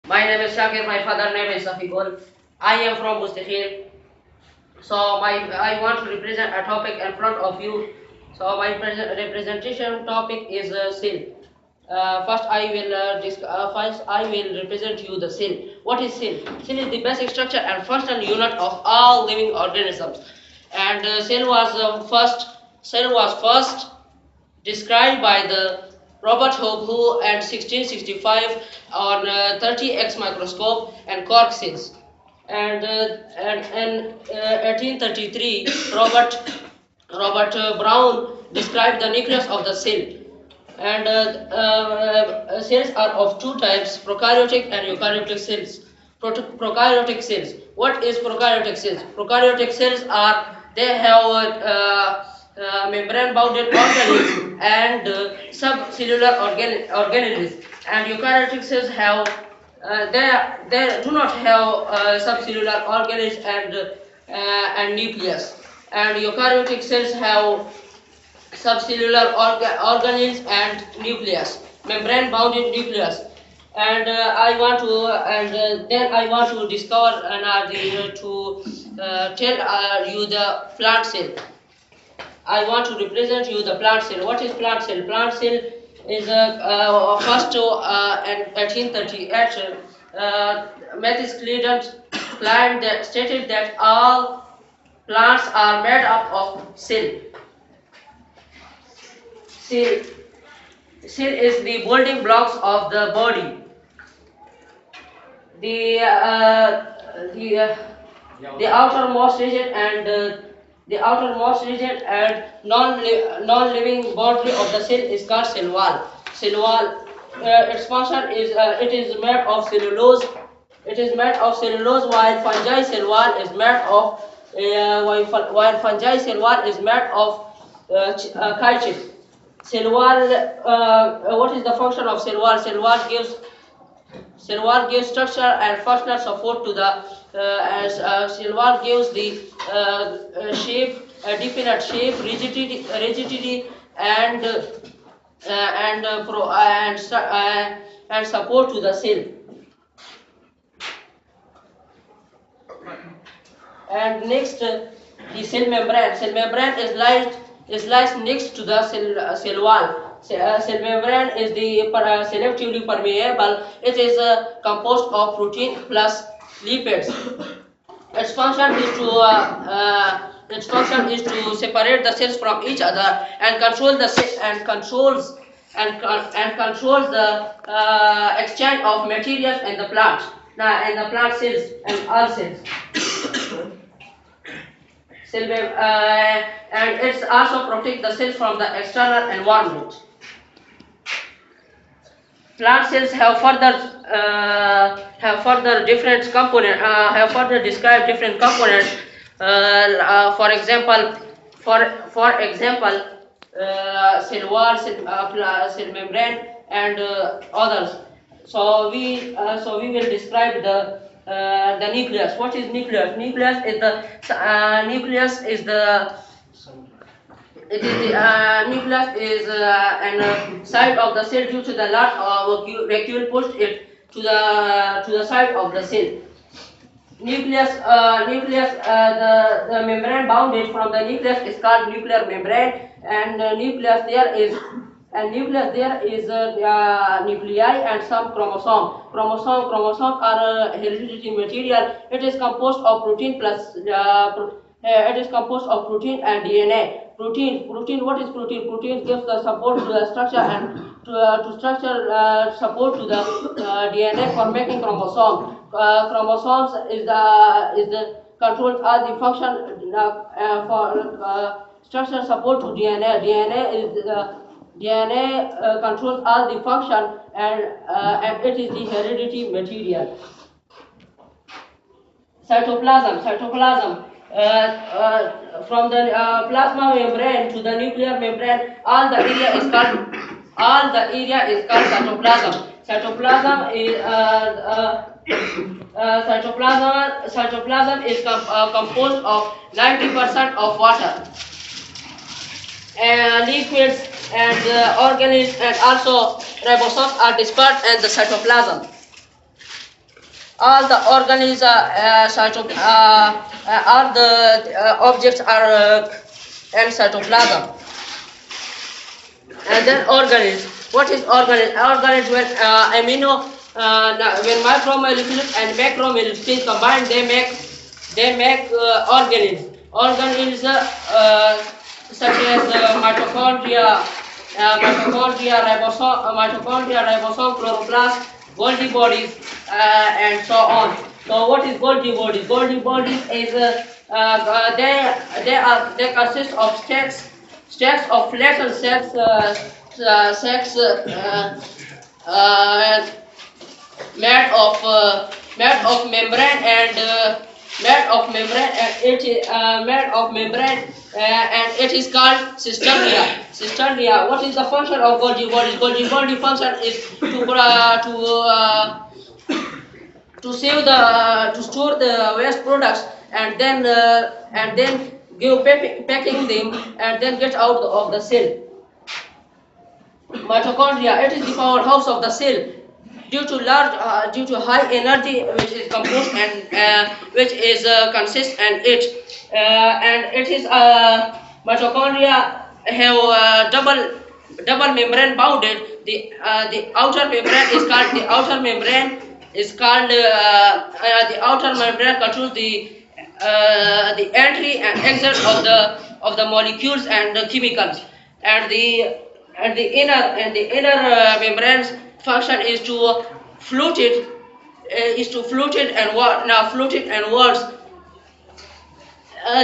My name is Shakir. My father name is Safiqul. I am from Mustaqil. So I want to represent a topic in front of you. So my representation topic is cell. First I will represent you the cell. What is cell? Cell is the basic structure and functional unit of all living organisms. And cell was first described by the Robert Hooke who at 1665 on 30x microscope and cork cells. And in 1833, Robert Brown described the nucleus of the cell. And cells are of two types: prokaryotic and eukaryotic cells. Prokaryotic cells. What is prokaryotic cells? Prokaryotic cells are they have membrane-bounded organelles and subcellular organelles. And eukaryotic cells have they do not have subcellular organelles and nucleus. And eukaryotic cells have subcellular organelles and nucleus, membrane-bounded nucleus. And then I want to discover tell you the plant cell. I want to represent you the plant cell. What is plant cell? Plant cell is first in 1838 Mathis Cledent client that stated that all plants are made up of cell. Cell, cell is the building blocks of the body. The the outermost region non-living boundary of the cell is called cell wall. Cell wall, its function is it is made of cellulose. It is made of cellulose, while fungi cell wall is made of while fungi cell wall is made of chitin. Cell wall. What is the function of cell wall? Cell wall gives structure and functional support to the cell wall gives the shape, definite shape, rigidity and support to the cell. And next, the cell membrane. Cell membrane is lies next to the cell wall. Cell membrane is the selectively permeable. It is composed of protein plus lipids. Its function is to separate the cells from each other and control the controls the exchange of materials in the plant. In the plant cells and all cells. And it also protects the cells from the external environment. Plant cells have further different components. Have further described different components. For example, cell wall, cell membrane, and others. So we will describe the nucleus. What is nucleus? Nucleus is the nucleus is an side of the cell due to the large vacuole pushed it to the side of the cell. The membrane bounded from the nucleus is called nuclear membrane, and nucleus there is nuclei and some chromosome. Chromosomes are hereditary material. It is composed of protein plus it is composed of protein and DNA. Protein. What is protein? Protein gives the support to the structure and to structure support to the DNA for making chromosome. Chromosomes is the controls all the function for structure support to DNA. DNA controls all the function and it is the hereditary material. Cytoplasm. From the plasma membrane to the nuclear membrane, all the area is called cytoplasm. Cytoplasm is composed of 90% of water, liquids and organelles, and also ribosomes are dispersed in the cytoplasm. all the organs all the objects are and cytoplasm. And then organisms. What is organism? Organism when when micromolecules and macromolecules combine, they make organisms. Organisms such as mitochondria, ribosome, chloroplast, Golgi bodies, and so on. So what is Golgi bodies? Golgi bodies is they consist of stacks of flattened cells, made of membrane and and it is called cisternia. Cisternia. What is the function of Golgi bodies? Golgi body function is to store the waste products and then give packing them and then get out of the cell. Mitochondria, it is the powerhouse of the cell. Due to high energy which is composed and which is consists and it is mitochondria have double membrane bounded. The outer membrane controls the entry and exit of the molecules and the chemicals, and the inner membrane's function is to float it and worse.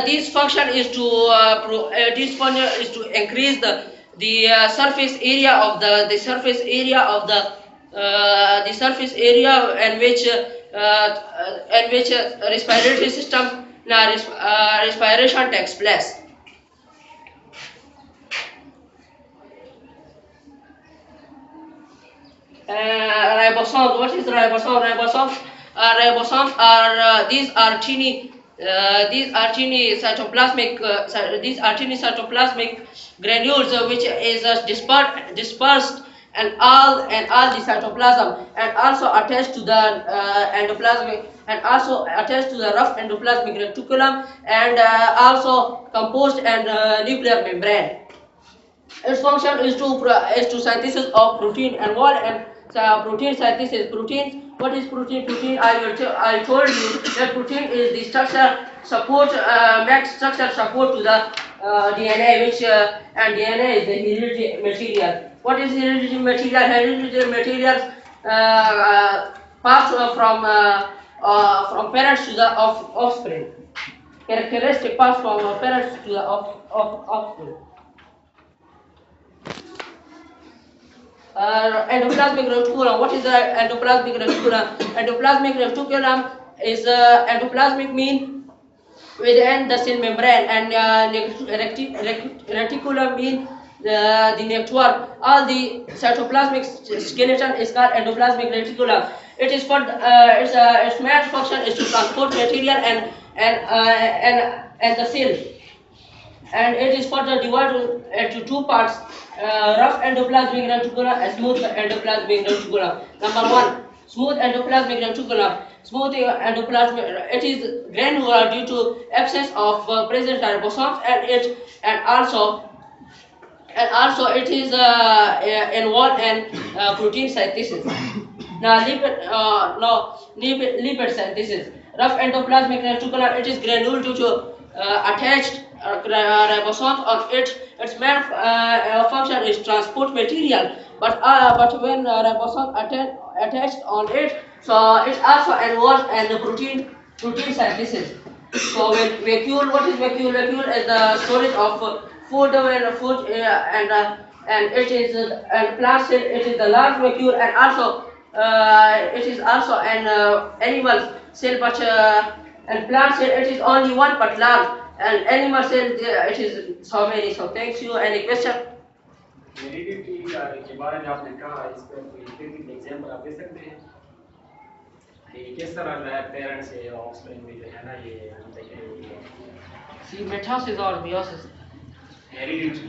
This function is to increase the surface area of the surface area in which respiratory system respiration takes place. Ribosomes. What is ribosome? Ribosomes are these are teeny cytoplasmic granules which is dispersed and all the cytoplasm and also attached to the endoplasmic and also attached to the rough endoplasmic reticulum and also composed and nuclear membrane. Its function is to synthesis of protein and what and protein synthesis. Protein. What is protein? Protein. I told you that protein is the structure support makes structure support to the DNA, which and DNA is the hereditary material. What is hereditary material? Hereditary materials pass from parents to the offspring. Characteristic pass from parents to the offspring. Endoplasmic reticulum. What is the endoplasmic reticulum? Endoplasmic reticulum is endoplasmic mean within the cell membrane, and reticulum mean the network. All the cytoplasmic skeleton is called endoplasmic reticulum. It is for its main function is to transport material and the cell, and it is further divided into two parts. Rough endoplasmic reticulum and smooth endoplasmic reticulum. Number one, smooth endoplasmic reticulum. Smooth endoplasmic, it is granular due to absence of present ribosomes, and also it is involved in protein synthesis. Now lipid synthesis. Rough endoplasmic reticulum, it is granule due to attached ribosomes on it. Its main function is transport material, but when ribosomes attached on it, so it also involves in the protein synthesis. So vacuole, what is vacuole? Vacuole is the storage of food and it is and plant cell. It is the large vacuole, and also it is also an animal cell, but and plant cell it is only one but large. And animal cell, it is so many. So thanks you. Any question? Heredity के बारे में आपने कहा, इस पर कोई clinical example आप दे सकते हैं कि किस तरह जो है पेरेंट्स से ऑफस्प्रिंग में जो है ना ये See, mitosis or meiosis. Heredity